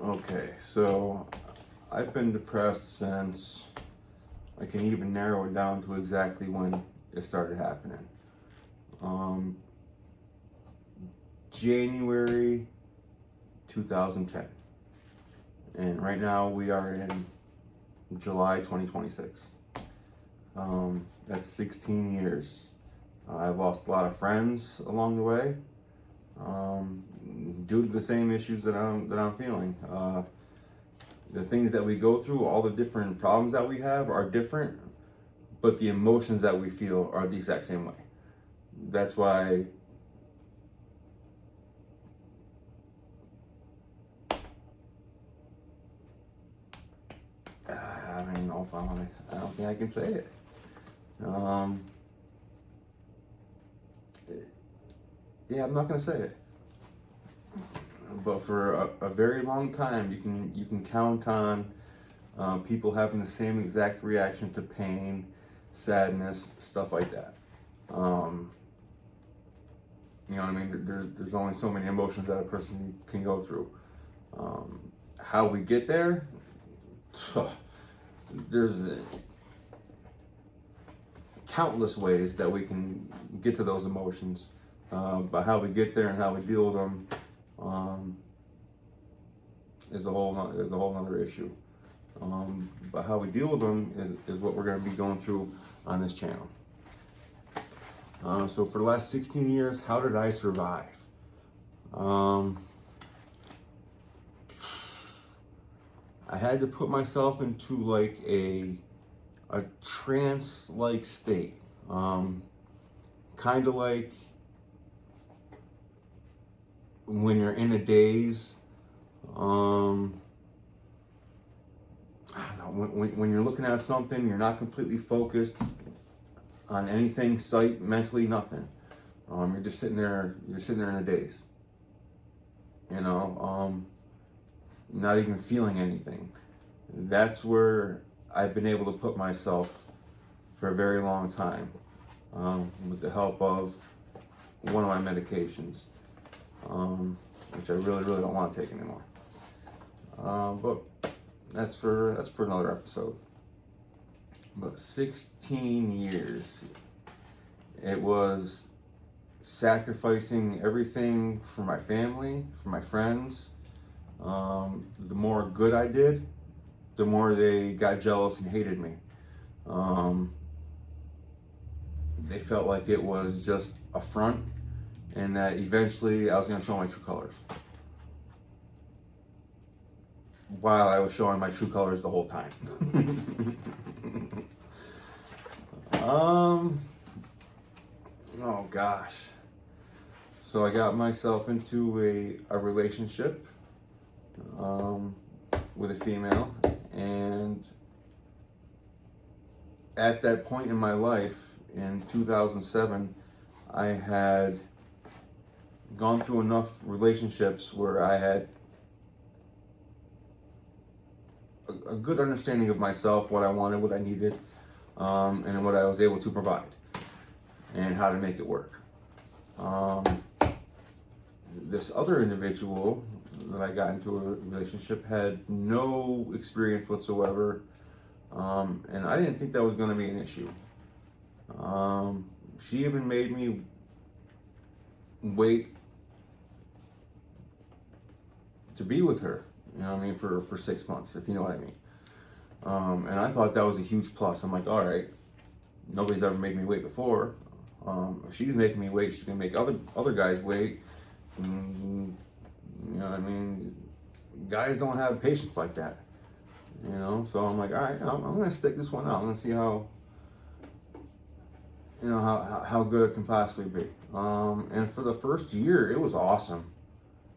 Okay, so I've been depressed since I can even narrow it down to exactly when it started happening. Um, January 2010. And right now we are in July 2026. That's 16 years. I've lost a lot of friends along the way, um, due to the same issues that I'm feeling. The things that we go through, all the different problems that we have are different, but the emotions that we feel are the exact same way. That's why I don't even know if I don't think I can say it. Um, yeah, I'm not gonna say it. But for a very long time, you can count on people having the same exact reaction to pain, sadness, stuff like that. Um, you know what I mean? There's only so many emotions that a person can go through. Um, how we get there, there's countless ways that we can get to those emotions. But how we get there and how we deal with them um, is a whole other issue. But how we deal with them is what we're going to be going through on this channel. So for the last 16 years, how did I survive? Um, I had to put myself into like a trance-like state, kind of like when you're in a daze. I don't know, when you're looking at something, you're not completely focused on anything, sight, mentally, nothing. You're just sitting there. You're sitting there in a daze. You know, not even feeling anything. That's where I've been able to put myself for a very long time, with the help of one of my medications, which I really, really don't want to take anymore. But that's for another episode. But 16 years, it was sacrificing everything for my family, for my friends. The more good I did, the more they got jealous and hated me. They felt like it was just a front and that eventually I was going to show my true colors. While I was showing my true colors the whole time. Oh gosh. So I got myself into a relationship with a female, and at that point in my life in 2007, I had gone through enough relationships where I had a good understanding of myself, what I wanted, what I needed, and what I was able to provide, and how to make it work. This other individual that I got into a relationship had no experience whatsoever, and I didn't think that was going to be an issue. She even made me wait to be with her, you know what I mean, for 6 months, if you know what I mean. And I thought that was a huge plus. I'm like, all right, nobody's ever made me wait before. If she's making me wait, she can make other guys wait. You know what I mean? Guys don't have patience like that, you know? So I'm like, all right, I'm going to stick this one out. I'm going to see how, you know, how good it can possibly be. And for the first year, it was awesome.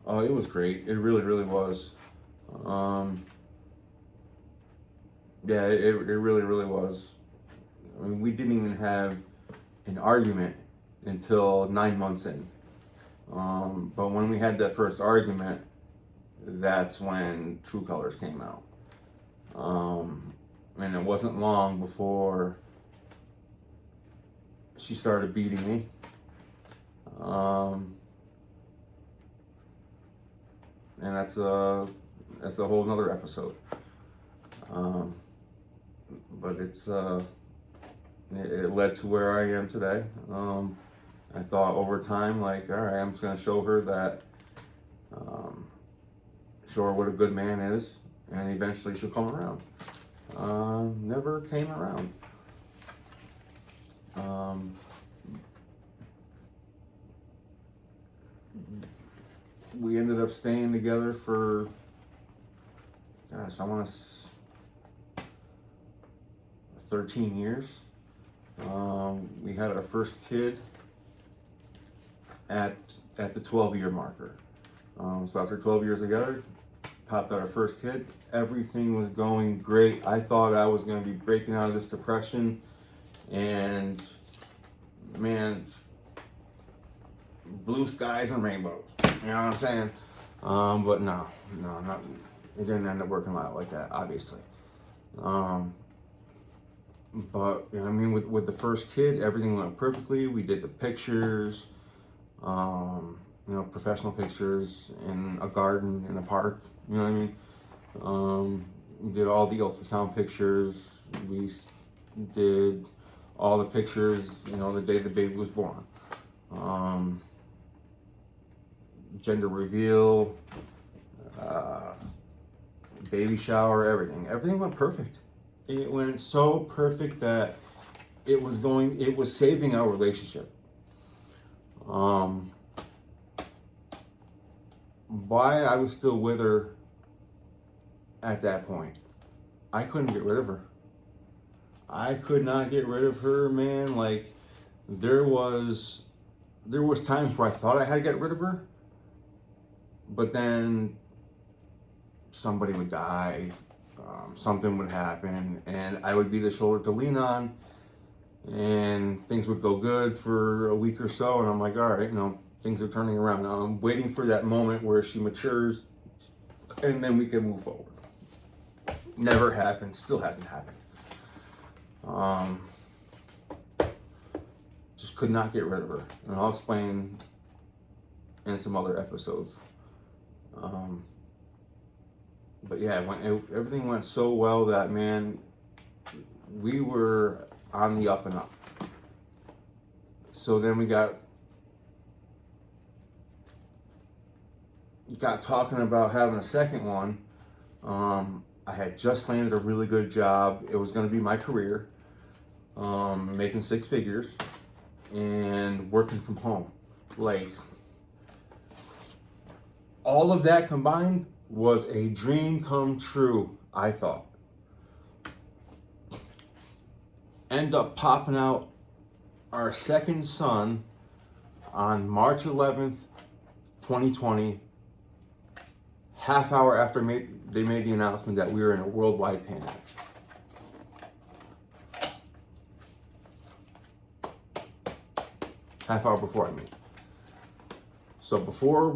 It was great. It really, really was. Yeah, it really, really was. I mean, we didn't even have an argument until 9 months in. But when we had that first argument, that's when True Colors came out. And it wasn't long before she started beating me. And that's that's a whole nother episode. But it led to where I am today. I thought over time, like, all right, I'm just gonna show her that, show her what a good man is, and eventually she'll come around. Never came around. We ended up staying together for, gosh, I want to 13 years. We had our first kid at the 12-year marker. So after 12 years together, popped out our first kid. Everything was going great. I thought I was going to be breaking out of this depression, and man, blue skies and rainbows. You know what I'm saying? But no, not. It didn't end up working out like that, obviously. But you know, I mean, with the first kid, everything went perfectly. We did the pictures, professional pictures in a garden, in a park. You know what I mean? We did all the ultrasound pictures. We did all the pictures, the day the baby was born. Gender reveal, baby shower, everything. Everything went perfect. It went so perfect that it was saving our relationship. Why I was still with her at that point, I couldn't get rid of her. I could not get rid of her, man. Like, there was times where I thought I had to get rid of her, but then somebody would die, something would happen, and I would be the shoulder to lean on, and things would go good for a week or so, and I'm like, all right, things are turning around. Now I'm waiting for that moment where she matures, and then we can move forward. Never happened, still hasn't happened. Just could not get rid of her, and I'll explain in some other episodes. But yeah, everything went so well that, man, we were on the up and up. So then we got talking about having a second one. I had just landed a really good job. It was going to be my career, making 6 figures and working from home. Like, all of that combined was a dream come true, I thought. End up popping out our second son on March 11th, 2020, half hour after they made the announcement that we were in a worldwide pandemic. Half hour before I made. So before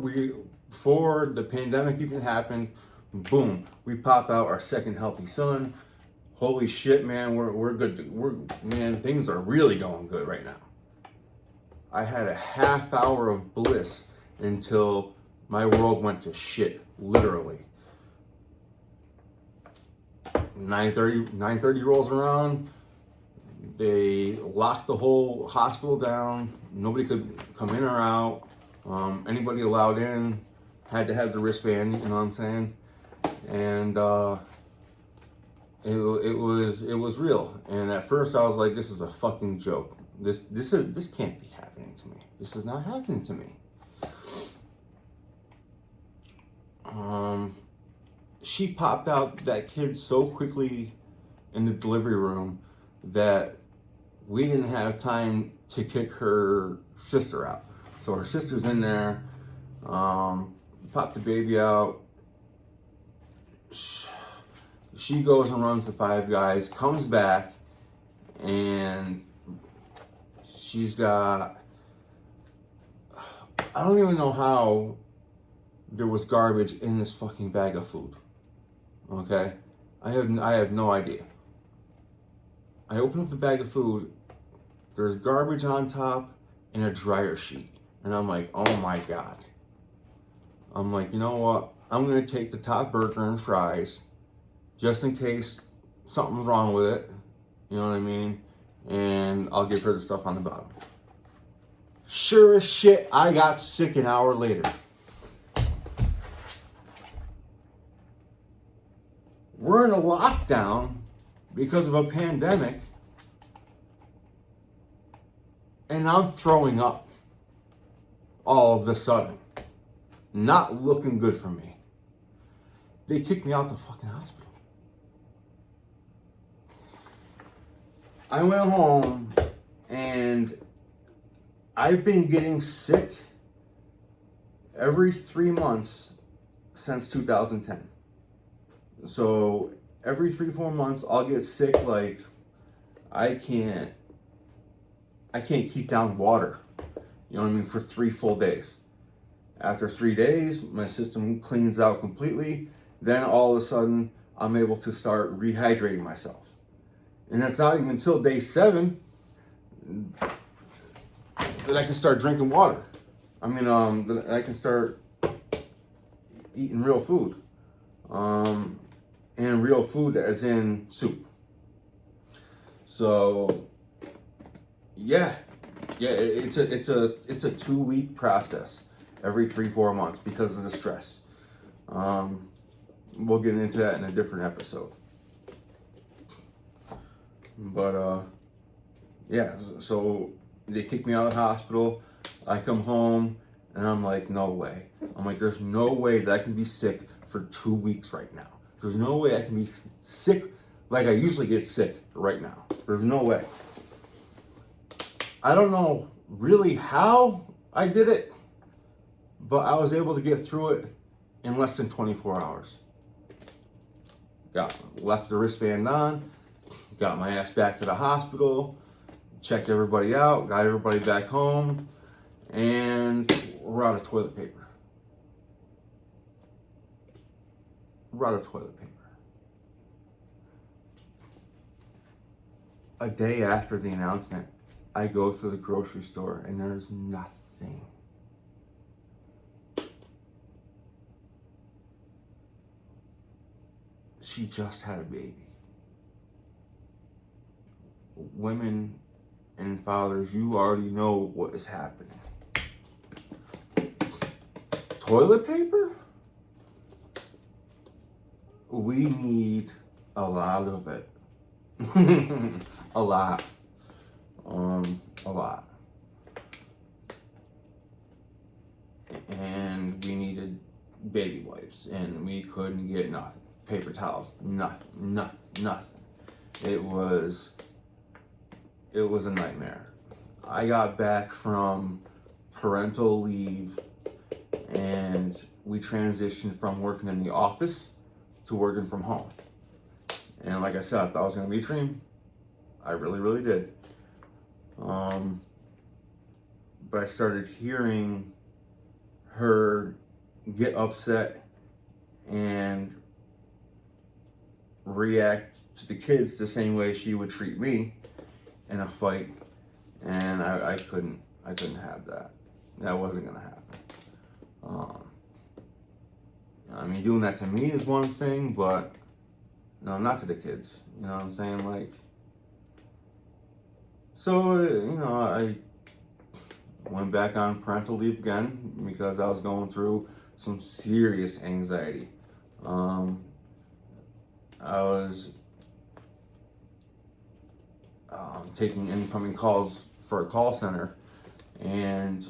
the pandemic even happened, boom, we pop out our second healthy son. Holy shit, man, we're good. Man, things are really going good right now. I had a half hour of bliss until my world went to shit, literally. 9:30 rolls around. They locked the whole hospital down. Nobody could come in or out. Anybody allowed in had to have the wristband, you know what I'm saying? And it was real. And at first I was like, this is a fucking joke. This can't be happening to me. This is not happening to me. She popped out that kid so quickly in the delivery room that we didn't have time to kick her sister out. So her sister's in there, popped the baby out. She goes and runs the Five Guys, comes back, and she's got, I don't even know how there was garbage in this fucking bag of food. Okay? I have no idea. I open up the bag of food, there's garbage on top and a dryer sheet. And I'm like, oh my God. I'm like, you know what? I'm going to take the top burger and fries just in case something's wrong with it. You know what I mean? And I'll give her the stuff on the bottom. Sure as shit, I got sick an hour later. We're in a lockdown because of a pandemic, and I'm throwing up all of a sudden. Not looking good for me. They kicked me out the fucking hospital. I went home, and I've been getting sick every 3 months since 2010. So every 3-4 months I'll get sick. Like I can't keep down water, you know what I mean, for 3 full days. After 3 days my system cleans out completely. Then all of a sudden I'm able to start rehydrating myself, and it's not even until day 7 that I can start drinking water. That I can start eating real food. And real food as in soup. So yeah, it's a 2-week process every 3-4 months because of the stress. We'll get into that in a different episode. But yeah, so they kick me out of the hospital. I come home and I'm like, no way. I'm like, there's no way that I can be sick for 2 weeks right now. There's no way I can be sick like I usually get sick right now. There's no way. I don't know really how I did it, but I was able to get through it in less than 24 hours. Left the wristband on, got my ass back to the hospital, checked everybody out, got everybody back home, and we're out of toilet paper. A day after the announcement, I go to the grocery store and there's nothing. She just had a baby. Women and fathers, you already know what is happening. Toilet paper? We need a lot of it. A lot. And we needed baby wipes, and we couldn't get nothing. Paper towels, nothing. It was a nightmare. I got back from parental leave, and we transitioned from working in the office to working from home. And like I said, I thought it was going to be a dream. I really, really did. But I started hearing her get upset and react to the kids the same way she would treat me in a fight. And I couldn't have that. That wasn't going to happen. Doing that to me is one thing, but no, not to the kids. You know what I'm saying? Like, so, I went back on parental leave again because I was going through some serious anxiety. I was taking incoming calls for a call center, and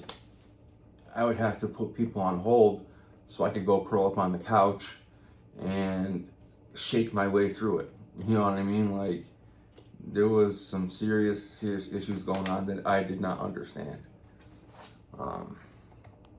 I would have to put people on hold so I could go curl up on the couch and shake my way through it. You know what I mean? Like, there was some serious issues going on that I did not understand.